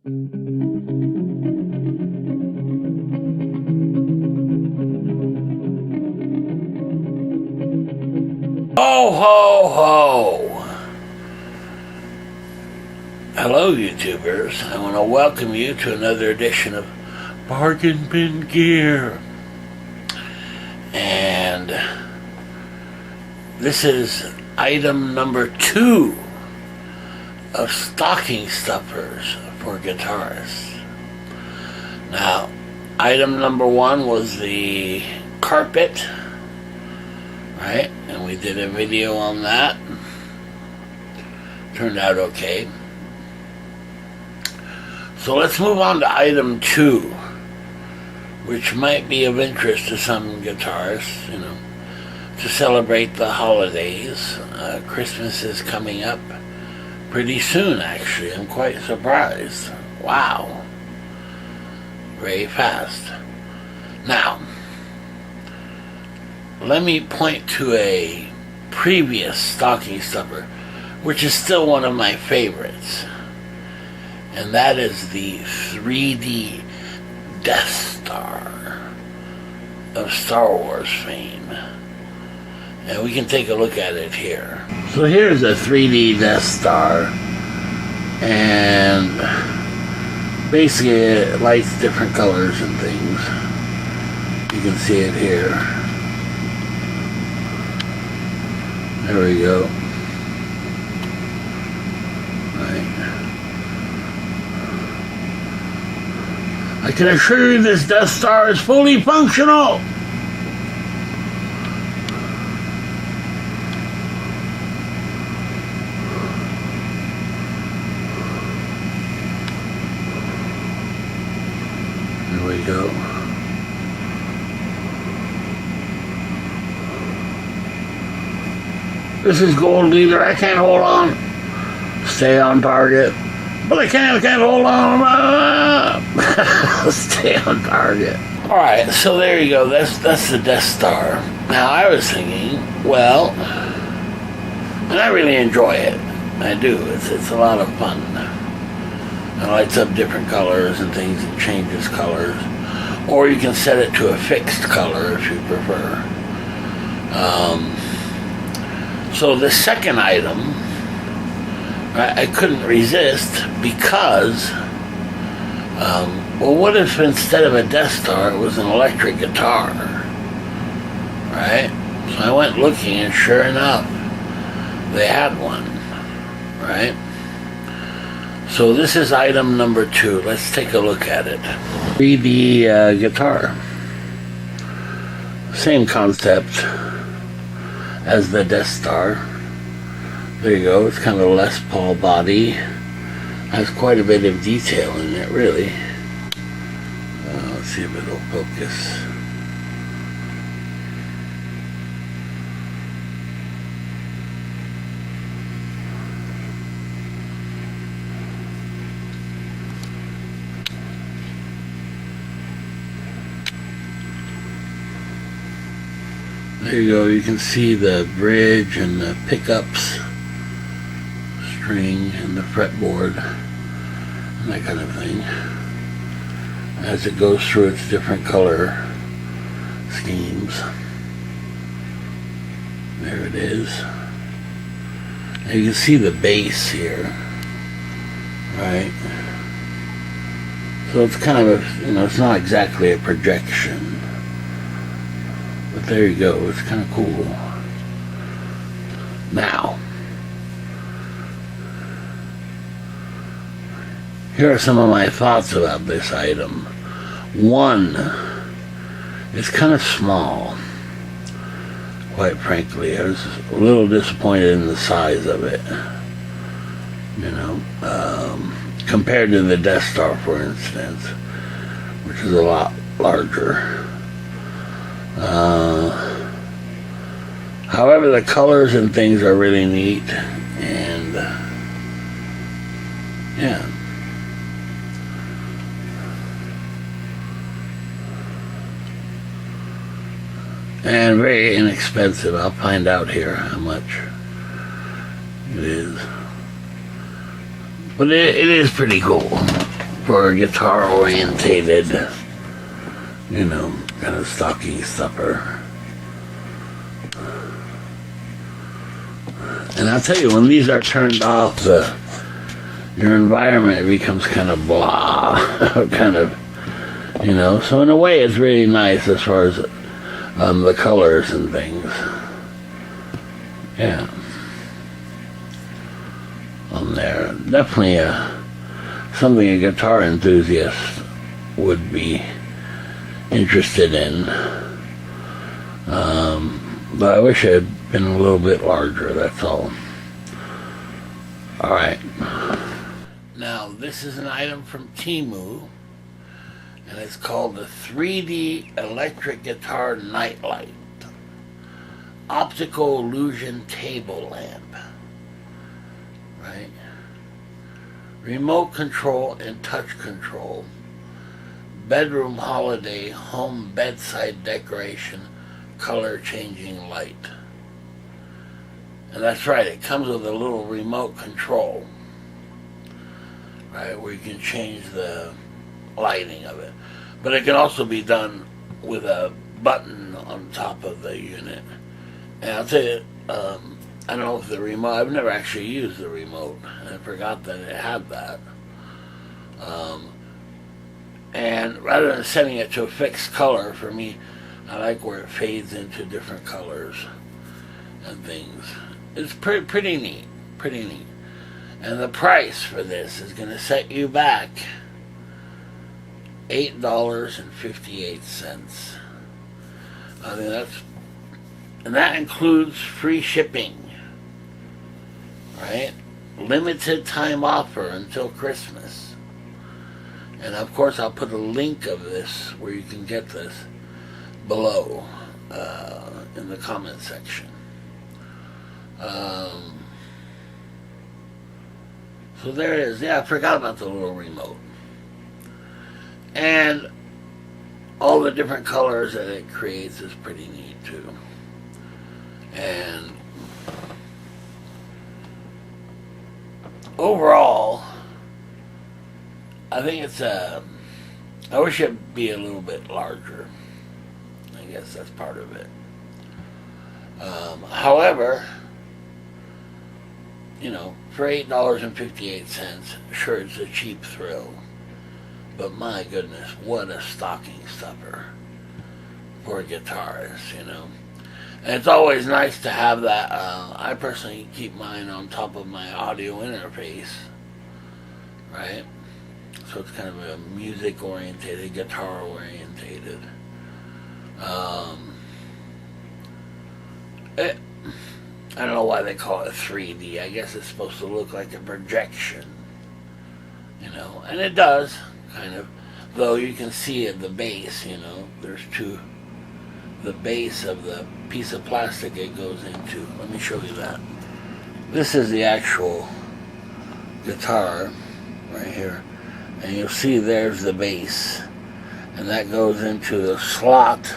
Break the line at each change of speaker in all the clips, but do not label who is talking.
Ho, ho, ho! Hello, YouTubers. I want to welcome you to another edition of Bargain Bin Gear. And this is item number 2 of stocking stuffers for guitarists. Now, item number 1 was the carpet, right? And we did a video on that. Turned out okay. So let's move on to item 2, which might be of interest to some guitarists, to celebrate the holidays. Christmas is coming up pretty soon, actually. I'm quite surprised. Wow. Very fast. Now, let me point to a previous stocking stuffer, which is still one of my favorites. And that is the 3D Death Star of Star Wars fame. And we can take a look at it here. So here's a 3D Death Star. And basically it lights different colors and things. You can see it here. There we go. I can assure you this Death Star is fully functional. There we go. This is gold leader. I can't hold on. Stay on target. But I can't hold on. Stay on target. Alright, so there you go. That's the Death Star. Now, I was thinking, well, and I really enjoy it. I do. It's a lot of fun. It lights up different colors and things. It changes colors. Or you can set it to a fixed color if you prefer. So the second item, I couldn't resist because, well, what if instead of a Death Star it was an electric guitar, right? So I went looking, and sure enough, they had one, right? So this is item number 2. Let's take a look at it. 3D guitar. Same concept as the Death Star. There you go. It's kind of a Les Paul body. Has quite a bit of detail in it, really. Let's see if it'll focus. There you go. You can see the bridge and the pickups, string and the fretboard and that kind of thing as it goes through its different color schemes. There it is. And you can see the bass here, right? So it's kind of a, it's not exactly a projection, but there you go. It's kind of cool. Now, here are some of my thoughts about this item. 1, it's kind of small, quite frankly. I was a little disappointed in the size of it, compared to the Death Star, for instance, which is a lot larger. However, the colors and things are really neat, and yeah. And very inexpensive. I'll find out here how much it is. But it is pretty cool. for a guitar orientated, you know, kind of stocky stuffer. And I'll tell you, when these are turned off, your environment becomes kind of blah, kind of, you know. So in a way, it's really nice as far as the colors and things. Yeah. On there, definitely something a guitar enthusiast would be interested in. But I wish it had been a little bit larger, that's all. Alright. Now, this is an item from Temu, and it's called the 3D Electric Guitar Nightlight Optical Illusion Table Lamp. Right? Remote control and touch control. Bedroom holiday home bedside decoration color changing light. And that's right, it comes with a little remote control, right, where you can change the lighting of it. But it can also be done with a button on top of the unit. And I'll tell you, I don't know if the remote, I've never actually used the remote. I forgot that it had that. And rather than setting it to a fixed color, for me, I like where it fades into different colors and things. It's pretty neat, pretty neat. And the price for this is going to set you back $8.58. I think and that includes free shipping, right? Limited time offer until Christmas. And of course, I'll put a link of this where you can get this below in the comment section. So there it is. Yeah, I forgot about the little remote. And all the different colors that it creates is pretty neat too. And overall, I think it's I wish it'd be a little bit larger. I guess that's part of it. However, you know, for $8.58, sure, it's a cheap thrill. But my goodness, what a stocking stuffer for a guitarist, you know. And it's always nice to have that. I personally keep mine on top of my audio interface, right? So it's kind of a music-orientated, guitar-orientated. I don't know why they call it 3D. I guess it's supposed to look like a projection, you know. And it does, kind of. Though you can see at the base, you know, there's the base of the piece of plastic it goes into. Let me show you that. This is the actual guitar right here. And you'll see there's the base. And that goes into the slot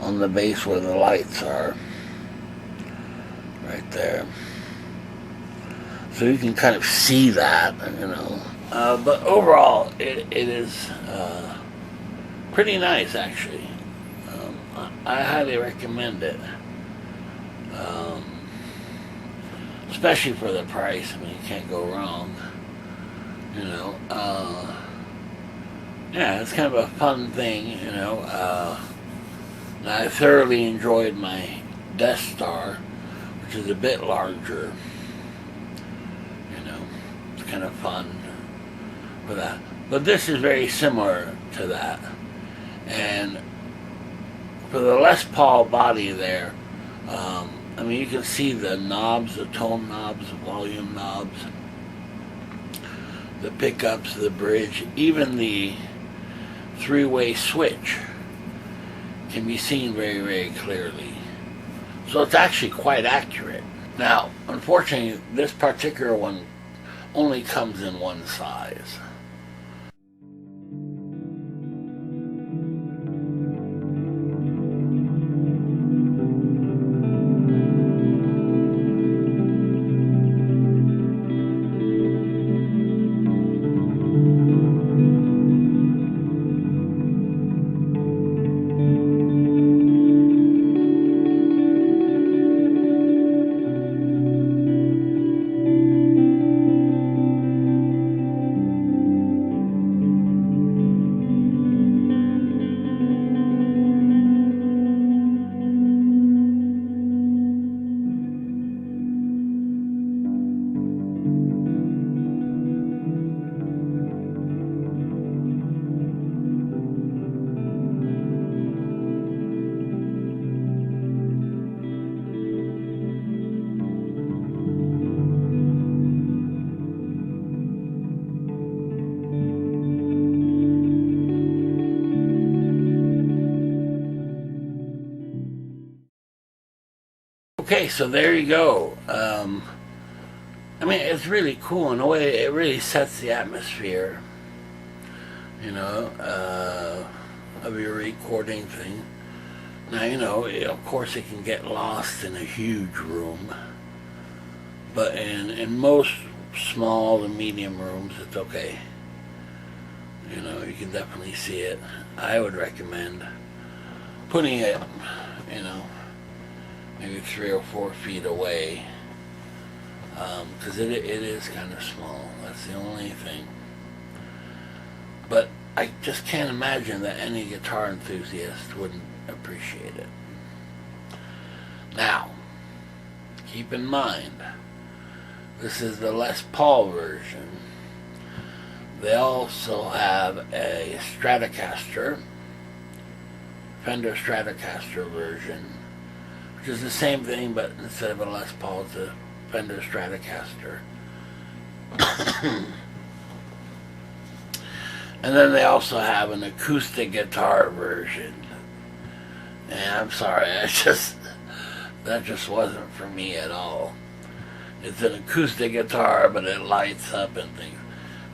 on the base where the lights are. Right there. So you can kind of see that, you know. But overall, it is pretty nice, actually. I highly recommend it. Especially for the price. I mean, you can't go wrong. You know. Yeah, it's kind of a fun thing, you know. I thoroughly enjoyed my Death Star, which is a bit larger. You know, it's kind of fun for that. But this is very similar to that. And for the Les Paul body there, I mean, you can see the knobs, the tone knobs, the volume knobs, the pickups, the bridge, even the three-way switch can be seen very, very clearly. So it's actually quite accurate. Now, unfortunately, this particular one only comes in one size. Okay, so there you go. I mean, it's really cool in a way. It really sets the atmosphere, you know, of your recording thing. Now, you know, of course it can get lost in a huge room, but in most small and medium rooms, it's okay. You know, you can definitely see it. I would recommend putting it, you know, maybe 3 or 4 feet away, because it is kind of small. That's the only thing. But I just can't imagine that any guitar enthusiast wouldn't appreciate it. Now, keep in mind, this is the Les Paul version. They also have a Stratocaster, Fender Stratocaster version, which is the same thing, but instead of a Les Paul, it's a Fender Stratocaster. And then they also have an acoustic guitar version. And I'm sorry, that just wasn't for me at all. It's an acoustic guitar, but it lights up and things.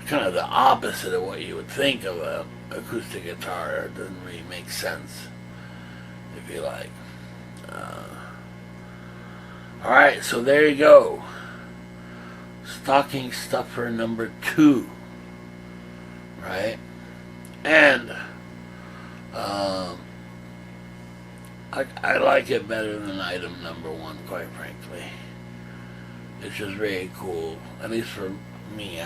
It's kind of the opposite of what you would think of an acoustic guitar. It doesn't really make sense, if you like. Alright, so there you go. Stocking stuffer number 2. Right? And I like it better than item number 1, quite frankly. It's just very cool. At least for me,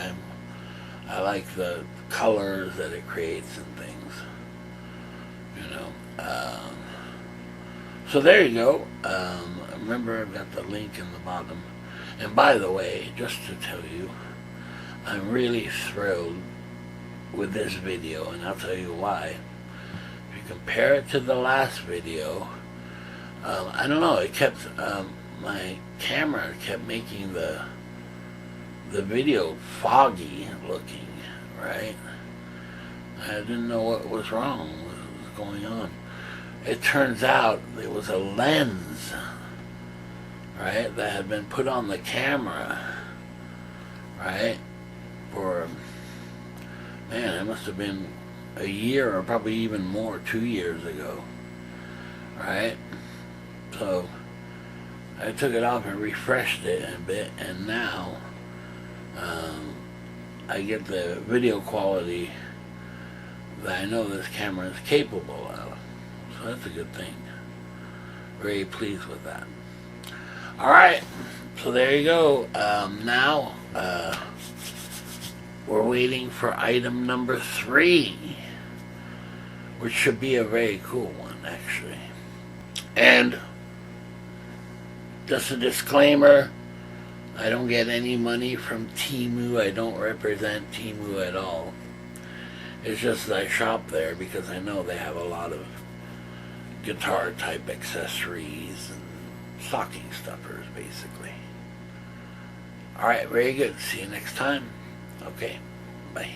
I like the colors that it creates and things. You know. So there you go. Remember, I've got the link in the bottom. And by the way, just to tell you, I'm really thrilled with this video, and I'll tell you why. If you compare it to the last video, I don't know, it kept, my camera kept making the video foggy looking, right? I didn't know what was wrong, what was going on. It turns out it was a lens, right, that had been put on the camera, right, for, man, it must have been a year or probably even more, 2 years ago, right? So I took it off and refreshed it a bit, and now I get the video quality that I know this camera is capable of. So that's a good thing. Very pleased with that. Alright, so there you go. Now we're waiting for item number 3, which should be a very cool one, actually. And just a disclaimer, I don't get any money from Temu. I don't represent Temu at all. It's just that I shop there because I know they have a lot of guitar type accessories and stocking stuffers, basically. Alright, very good. See you next time. Okay, bye.